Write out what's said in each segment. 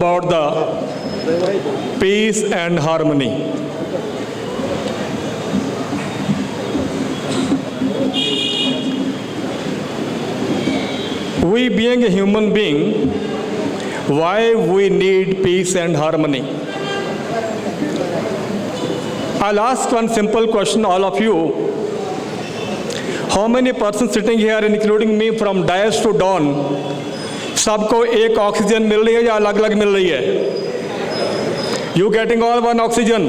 about the peace and harmony. We being a human being, why we need peace and harmony? I'll ask one simple question, all of you. How many persons sitting here, including me, from dais to dawn, सबको एक oxygen मिल रही है या अलग अलग मिल रही है? You getting all one oxygen?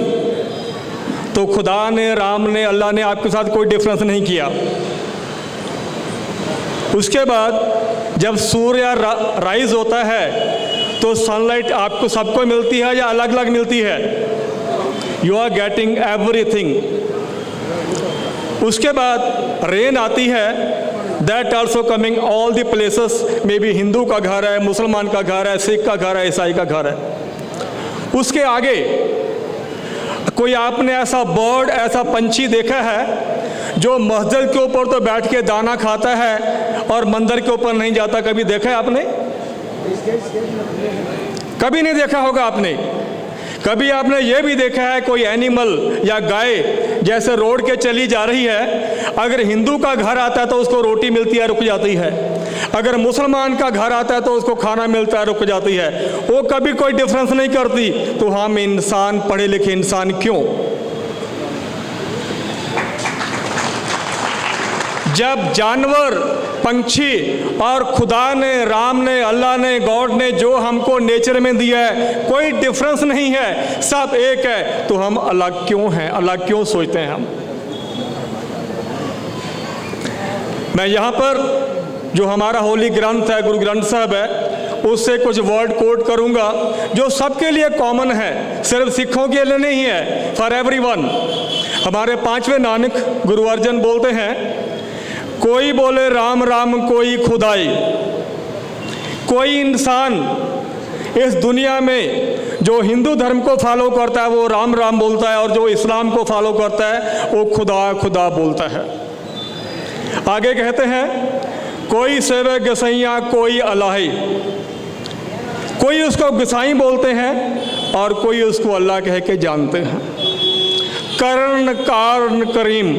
तो खुदा ने, राम ने, अल्लाह ने आपके साथ कोई डिफरेंस नहीं किया। उसके बाद जब सूर्य राइज होता है तो सनलाइट आपको सबको मिलती है या अलग अलग मिलती है? You are getting everything. उसके बाद रेन आती है, that also coming all the places, maybe Hindu का घर है, मुसलमान का घर है, सिख का घर है, ईसाई का घर है। उसके आगे कोई आपने ऐसा बर्ड, ऐसा पंछी देखा है जो मस्जिद के ऊपर तो बैठ के दाना खाता है और मंदिर के ऊपर नहीं जाता? कभी देखा है आपने? कभी नहीं देखा होगा आपने। कभी आपने ये भी देखा है कोई एनिमल या गाय जैसे रोड के चली जा रही है, अगर हिंदू का घर आता है तो उसको रोटी मिलती है, रुक जाती है। अगर मुसलमान का घर आता है तो उसको खाना मिलता है, रुक जाती है। वो कभी कोई डिफरेंस नहीं करती। तो हम इंसान, पढ़े लिखे इंसान क्यों? जब जानवर, पंछी और खुदा ने, राम ने, अल्लाह ने, गॉड ने जो हमको नेचर में दिया है, कोई डिफरेंस नहीं है, सब एक है, तो हम अलग क्यों हैं? अलग क्यों सोचते हैं हम? मैं यहाँ पर जो हमारा होली ग्रंथ है, गुरु ग्रंथ साहब है, उससे कुछ वर्ड कोट करूँगा जो सबके लिए कॉमन है, सिर्फ सिखों के लिए नहीं है, फॉर एवरीवन। हमारे पांचवें नानक गुरु अर्जन बोलते हैं, कोई बोले राम राम कोई खुदाई। कोई इंसान इस दुनिया में जो हिंदू धर्म को फॉलो करता है वो राम राम बोलता है, और जो इस्लाम को फॉलो करता है वो खुदा खुदा बोलता है। आगे कहते हैं, कोई सेवे गसैया कोई अलाही। कोई उसको गसाई बोलते हैं और कोई उसको अल्लाह कह के जानते हैं। कर्ण कारण करीम,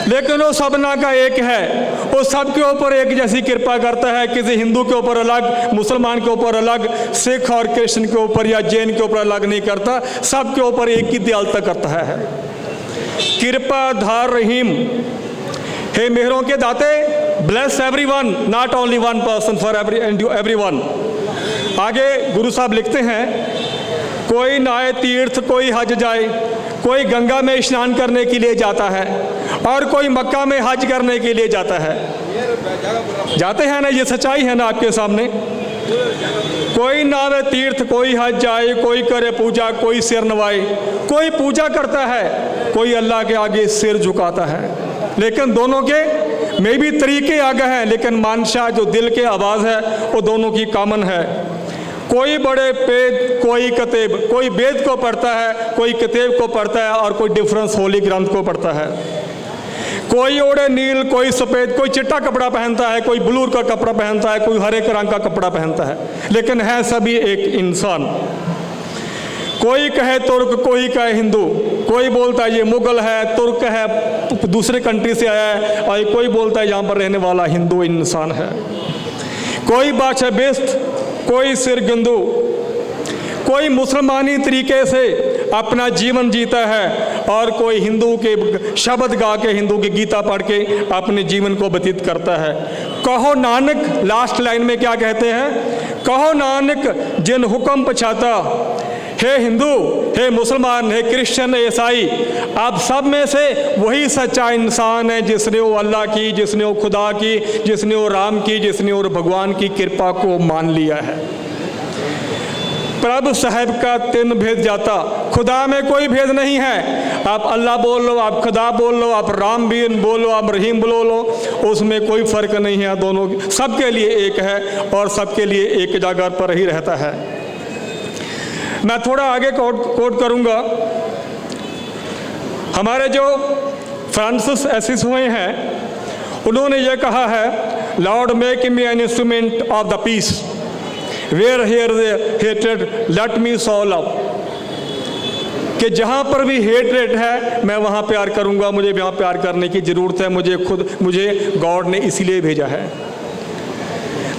लेकिन वो सबना का एक है, वो सबके ऊपर एक जैसी कृपा करता है। किसी हिंदू के ऊपर अलग, मुसलमान के ऊपर अलग, सिख और क्रिश्चियन के ऊपर या जैन के ऊपर अलग नहीं करता, सबके ऊपर एक ही दयालुता करता है। कृपा धार रहीम, हे मेहरों के दाते, bless everyone, not only one person, for everyone. आगे गुरु साहब लिखते हैं, कोई नहाए तीर्थ, कोई हज जाए। कोई गंगा में स्नान करने के लिए जाता है और कोई मक्का में हज करने के लिए जाता है। जाते हैं ना, ये सच्चाई है ना आपके सामने। कोई नहावे तीर्थ, कोई हज जाए, कोई करे पूजा, कोई सिर नवाए। कोई पूजा करता है, कोई अल्लाह के आगे सिर झुकाता है, लेकिन दोनों के में भी तरीके आगे हैं, लेकिन मानशा जो दिल के आवाज़ है वो दोनों की कॉमन है। कोई बड़े पेद, कोई कतेब, कोई वेद को पढ़ता है, कोई कतेब को पढ़ता है, और कोई डिफरेंस होली ग्रंथ को पढ़ता है। कोई ओढ़े नील, कोई सफ़ेद, कोई चिट्टा कपड़ा पहनता है, कोई ब्लू का कपड़ा पहनता है, कोई हरे रंग का कपड़ा पहनता है, लेकिन है सभी एक इंसान। कोई कहे तुर्क, कोई कहे हिंदू, कोई बोलता है ये मुगल है, तुर्क है, दूसरे कंट्री से आया है, और कोई बोलता है यहाँ पर रहने वाला हिंदू इंसान है। कोई बादशाह बेस्त, कोई सिर गिंदू। कोई मुसलमानी तरीके से अपना जीवन जीता है और कोई हिंदू के शब्द गा के, हिंदू की गीता पढ़ के अपने जीवन को व्यतीत करता है। कहो नानक, लास्ट लाइन में क्या कहते हैं? कहो नानक जिन हुक्म पछाता, हे हिंदू, हे मुसलमान, हे क्रिश्चियन, हे ईसाई, आप सब में से वही सच्चा इंसान है जिसने वो अल्लाह की, जिसने वो खुदा की, जिसने वो राम की, जिसने वो भगवान की कृपा को मान लिया है। प्रभु साहब का तीन भेद जाता, खुदा में कोई भेद नहीं है। आप अल्लाह बोल लो, आप खुदा बोल लो, आप राम भी बोलो, आप रहीम बोल लो, उसमें कोई फ़र्क नहीं है। दोनों सबके लिए एक है और सबके लिए एक जगह पर ही रहता है। मैं थोड़ा आगे कोट करूंगा। हमारे जो फ्रांसिस एसिस हुए हैं, उन्होंने ये कहा है, lord make me an instrument of the peace. Where here हेटेड लेट मी सो लव, कि जहाँ पर भी हेट्रेट है मैं वहाँ प्यार करूँगा, मुझे वहाँ प्यार करने की ज़रूरत है, मुझे गॉड ने इसीलिए भेजा है।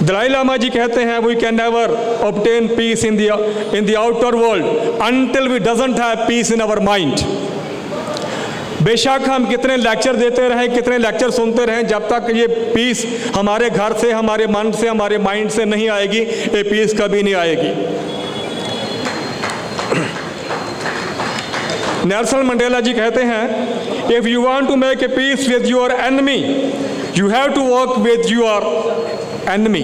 दलाई लामा जी कहते हैं we can never obtain peace in the outer world until we doesn't have peace in our mind. बेशक हम कितने लेक्चर देते रहें, कितने लेक्चर सुनते रहें, जब तक ये पीस हमारे घर से, हमारे मन से, हमारे माइंड से नहीं आएगी, ये पीस कभी नहीं आएगी। नेल्सन मंडेला जी कहते हैं if you want to make a peace with your enemy you have to work with your enemy.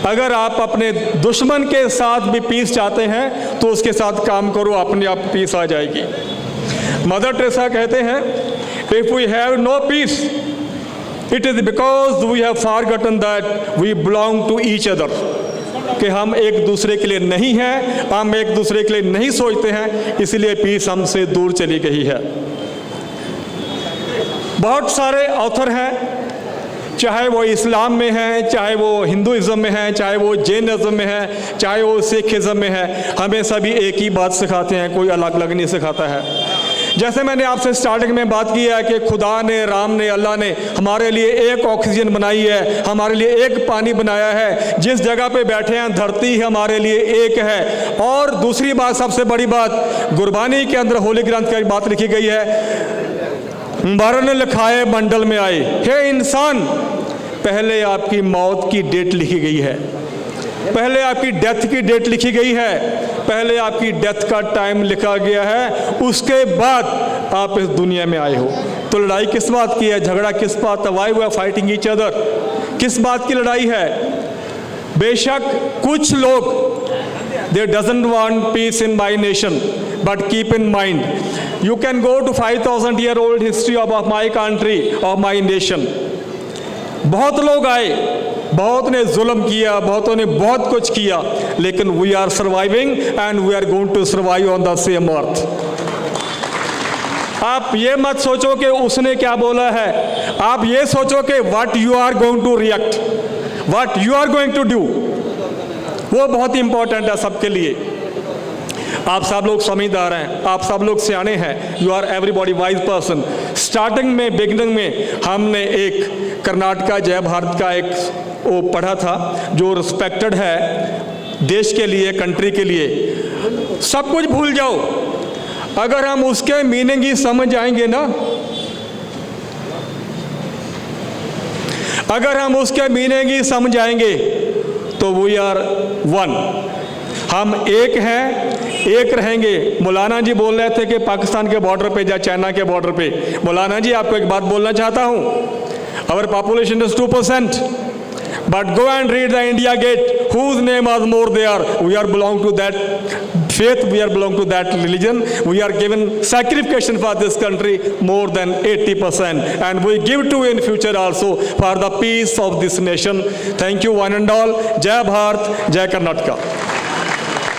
अगर आप अपने दुश्मन के साथ भी पीस चाहते हैं तो उसके साथ काम करो, अपने आप पीस आ जाएगी। मदर टेरेसा कहते हैं if we have no peace it is because we have forgotten that we belong to each other, कि हम एक दूसरे के लिए नहीं हैं, हम एक दूसरे के लिए नहीं सोचते हैं, इसलिए पीस हमसे दूर चली गई है। बहुत सारे ऑथर हैं, चाहे वो इस्लाम में हैं, चाहे वो हिंदुइज्म में हैं, चाहे वो जैनिज्म में है, चाहे वो सिखिज्म में है, हमें सभी एक ही बात सिखाते हैं, कोई अलग अलग नहीं सिखाता है। जैसे मैंने आपसे स्टार्टिंग में बात की है कि खुदा ने, राम ने, अल्लाह ने हमारे लिए एक ऑक्सीजन बनाई है, हमारे लिए एक पानी बनाया है, जिस जगह पे बैठे हैं धरती हमारे लिए एक है। और दूसरी बात, सबसे बड़ी बात, गुरबानी के अंदर होली ग्रंथ की बात लिखी गई है, मरण लिखाए मंडल में आए। हे इंसान, पहले आपकी मौत की डेट लिखी गई है, पहले आपकी डेथ की डेट लिखी गई है, पहले आपकी डेथ का टाइम लिखा गया है, उसके बाद आप इस दुनिया में आए हो। तो लड़ाई किस बात की है, झगड़ा किस बात है, why we are fighting each other, किस बात की लड़ाई है? बेशक कुछ लोग they doesn't want peace in my nation, but keep in mind you can go to 5000 year old history of my country, of my nation. बहुत लोग आए, बहुत ने जुल्म किया, बहुतों ने बहुत कुछ किया, लेकिन we are surviving and we are going to survive on the same earth. आप ये मत सोचो कि उसने क्या बोला है, आप ये सोचो कि what you are going to react, what you are going to do, वो बहुत इंपॉर्टेंट है सबके लिए। आप सब लोग समझदार हैं, आप सब लोग सियाने हैं, you are everybody wise person. Starting में, बिगनिंग में हमने एक कर्नाटका जय भारत का एक वो पढ़ा था जो रिस्पेक्टेड है देश के लिए, कंट्री के लिए। सब कुछ भूल जाओ, अगर हम उसके मीनिंग ही समझ आएंगे ना, अगर हम उसके मीनिंग ही समझ आएंगे तो वी आर वन, हम एक हैं, एक रहेंगे। मौलाना जी बोल रहे थे कि पाकिस्तान के बॉर्डर पे या चाइना के बॉर्डर पे, मौलाना जी आपको एक बात बोलना चाहता हूँ, our population is 2%, but go and read the India Gate, whose name was more there. We are belong to that faith, we are belong to that religion, we are given sacrification for this country more than 80%, and we give to in future also for the peace of this nation. Thank you one and all. Jai Bharat, Jai Karnataka.